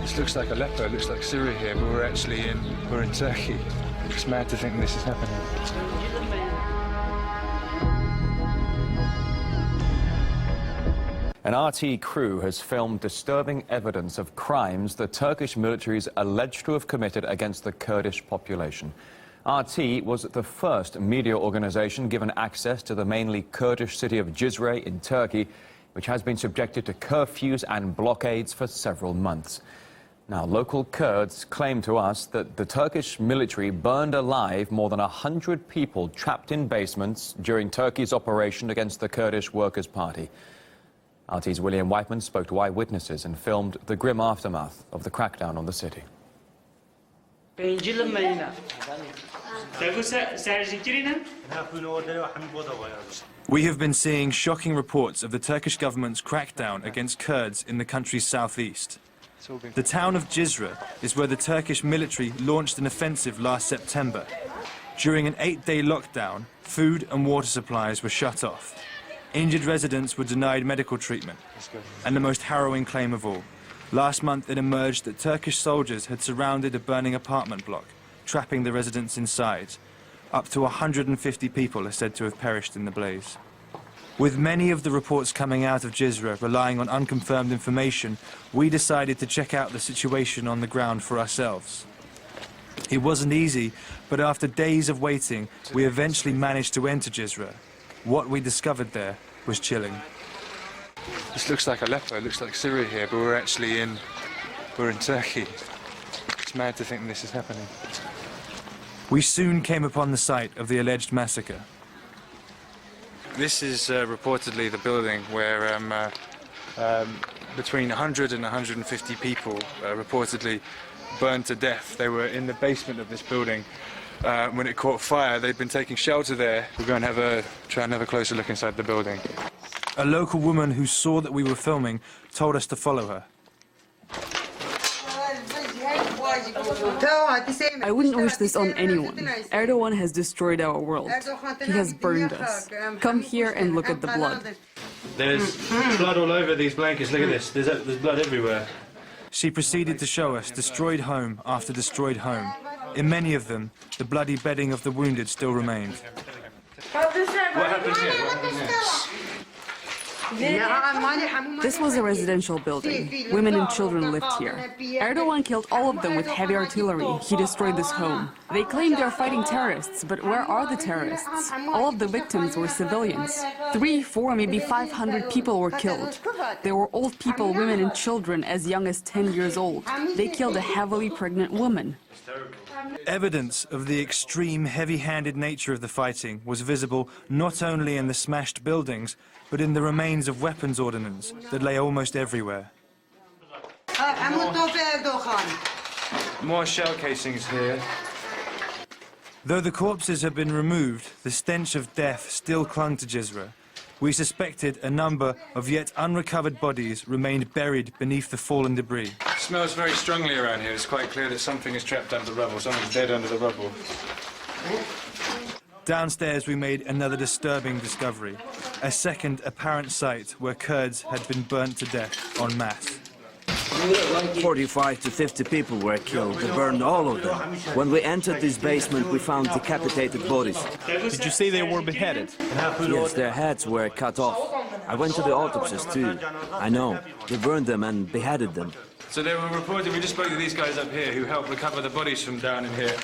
This looks like Aleppo, it looks like Syria here, but we're in Turkey. It's mad to think this is happening. An RT crew has filmed disturbing evidence of crimes the Turkish military is alleged to have committed against the Kurdish population. RT was the first media organization given access to the mainly Kurdish city of Cizre in Turkey, which has been subjected to curfews and blockades for several months. Now, local Kurds claim to us that the Turkish military burned alive more than 100 people trapped in basements during Turkey's operation against the Kurdish Workers' Party. RT's William Whiteman spoke to eyewitnesses and filmed the grim aftermath of the crackdown on the city. We have been seeing shocking reports of the Turkish government's crackdown against Kurds in the country's southeast. The town of Cizre is where the Turkish military launched an offensive last September. During an 8-day lockdown, food and water supplies were shut off. Injured residents were denied medical treatment. And the most harrowing claim of all, last month it emerged that Turkish soldiers had surrounded a burning apartment block, trapping the residents inside. Up to 150 people are said to have perished in the blaze. With many of the reports coming out of Cizre relying on unconfirmed information, we decided to check out the situation on the ground for ourselves. It wasn't easy, but after days of waiting, we eventually managed to enter Cizre. What we discovered there was chilling. This looks like Aleppo, it looks like Syria here, but we're in Turkey. It's mad to think this is happening. We soon came upon the site of the alleged massacre. This is reportedly the building where between 100 and 150 people reportedly burned to death. They were in the basement of this building. When it caught fire, they'd been taking shelter there. We're going to try and have a closer look inside the building. A local woman who saw that we were filming told us to follow her. I wouldn't wish this on anyone. Erdogan has destroyed our world. He has burned us. Come here and look at the blood. There's blood all over these blankets. Look at this. There's blood everywhere. She proceeded to show us destroyed home after destroyed home. In many of them, the bloody bedding of the wounded still remained. What happened here? What happened here? This was a residential building. Women and children lived here. Erdogan killed all of them with heavy artillery. He destroyed this home. They claim they're fighting terrorists, but where are the terrorists? All of the victims were civilians. 3, 4, maybe 500 people were killed. There were old people, women and children as young as 10 years old. They killed a heavily pregnant woman. Evidence of the extreme, heavy-handed nature of the fighting was visible not only in the smashed buildings, but in the remains of weapons ordnance that lay almost everywhere. More shell casings here. Though the corpses have been removed, the stench of death still clung to Cizre. We suspected a number of yet unrecovered bodies remained buried beneath the fallen debris. It smells very strongly around here. It's quite clear that something is trapped under the rubble. Someone's dead under the rubble. Downstairs we made another disturbing discovery. A second apparent site where Kurds had been burnt to death en masse. 45 to 50 people were killed. They burned all of them. When we entered this basement, we found decapitated bodies. Did you say they were beheaded? Yes, their heads were cut off. I went to the autopsies too. I know. They burned them and beheaded them. So they were reported, we just spoke to these guys up here who helped recover the bodies from down in here.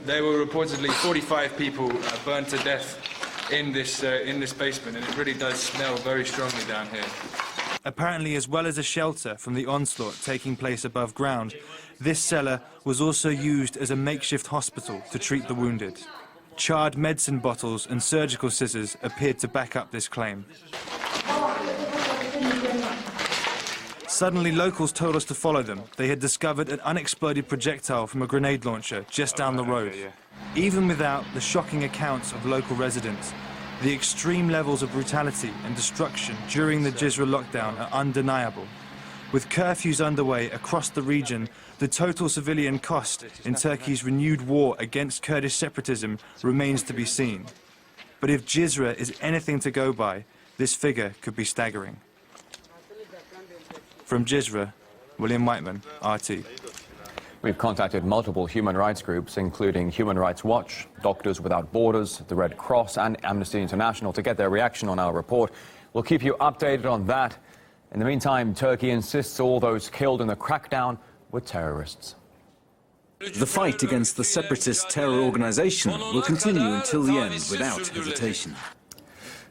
They were reportedly 45 people burned to death in this basement, and it really does smell very strongly down here. Apparently, as well as a shelter from the onslaught taking place above ground, this cellar was also used as a makeshift hospital to treat the wounded. Charred medicine bottles and surgical scissors appeared to back up this claim. Suddenly, locals told us to follow them. They had discovered an unexploded projectile from a grenade launcher just down the road. Even without the shocking accounts of local residents, the extreme levels of brutality and destruction during the Cizre lockdown are undeniable. With curfews underway across the region, the total civilian cost in Turkey's renewed war against Kurdish separatism remains to be seen. But if Cizre is anything to go by, this figure could be staggering. From Cizre, William Whiteman, RT. We've contacted multiple human rights groups, including Human Rights Watch, Doctors Without Borders, the Red Cross and Amnesty International, to get their reaction on our report. We'll keep you updated on that. In the meantime, Turkey insists all those killed in the crackdown were terrorists. The fight against the separatist terror organization will continue until the end without hesitation.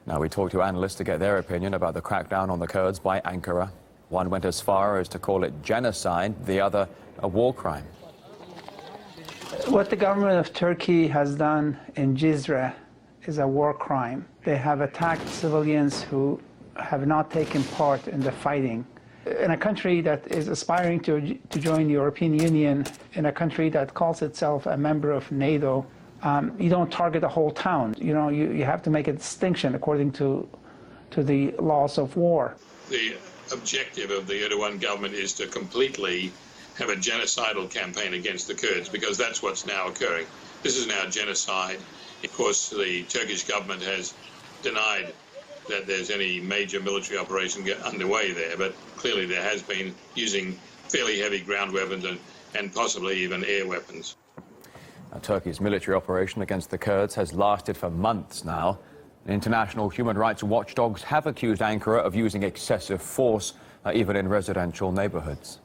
Now we talk to analysts to get their opinion about the crackdown on the Kurds by Ankara. One went as far as to call it genocide, the other a war crime. What the government of Turkey has done in Cizre is a war crime. They have attacked civilians who have not taken part in the fighting. In a country that is aspiring to join the European Union, in a country that calls itself a member of NATO, you don't target the whole town. You know, you have to make a distinction according to the laws of war. The objective of the Erdogan government is to completely have a genocidal campaign against the Kurds, because that's what's now occurring. This is now genocide. Of course, the Turkish government has denied that there's any major military operation underway there, but clearly there has been, using fairly heavy ground weapons and possibly even air weapons. Now, Turkey's military operation against the Kurds has lasted for months now. International human rights watchdogs have accused Ankara of using excessive force, even in residential neighborhoods.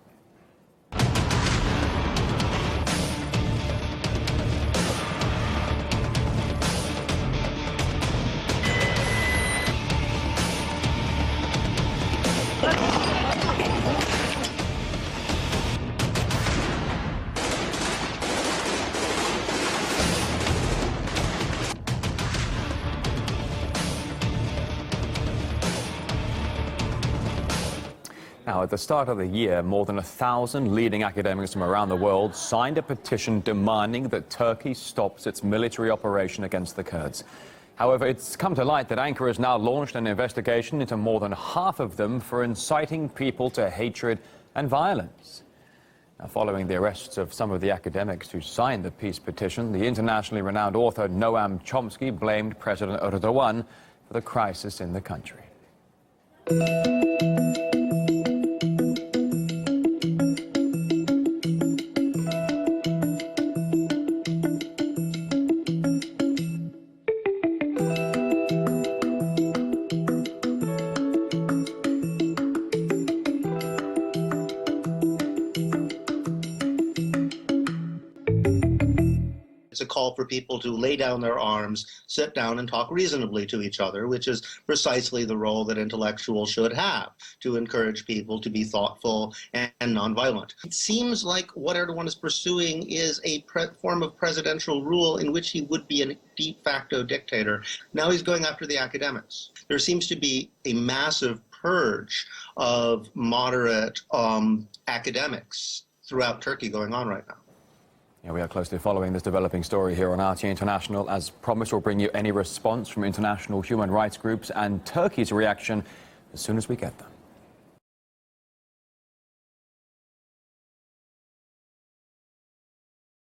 Now, at the start of the year, more than 1,000 leading academics from around the world signed a petition demanding that Turkey stops its military operation against the Kurds. However, it's come to light that Ankara has now launched an investigation into more than half of them for inciting people to hatred and violence. Now, following the arrests of some of the academics who signed the peace petition, the internationally renowned author Noam Chomsky blamed President Erdogan for the crisis in the country. It's a call for people to lay down their arms, sit down and talk reasonably to each other, which is precisely the role that intellectuals should have, to encourage people to be thoughtful and nonviolent. It seems like what Erdogan is pursuing is a form of presidential rule in which he would be a de facto dictator. Now he's going after the academics. There seems to be a massive purge of moderate academics throughout Turkey going on right now. Yeah, we are closely following this developing story here on RT International. As promised, we'll bring you any response from international human rights groups and Turkey's reaction as soon as we get them.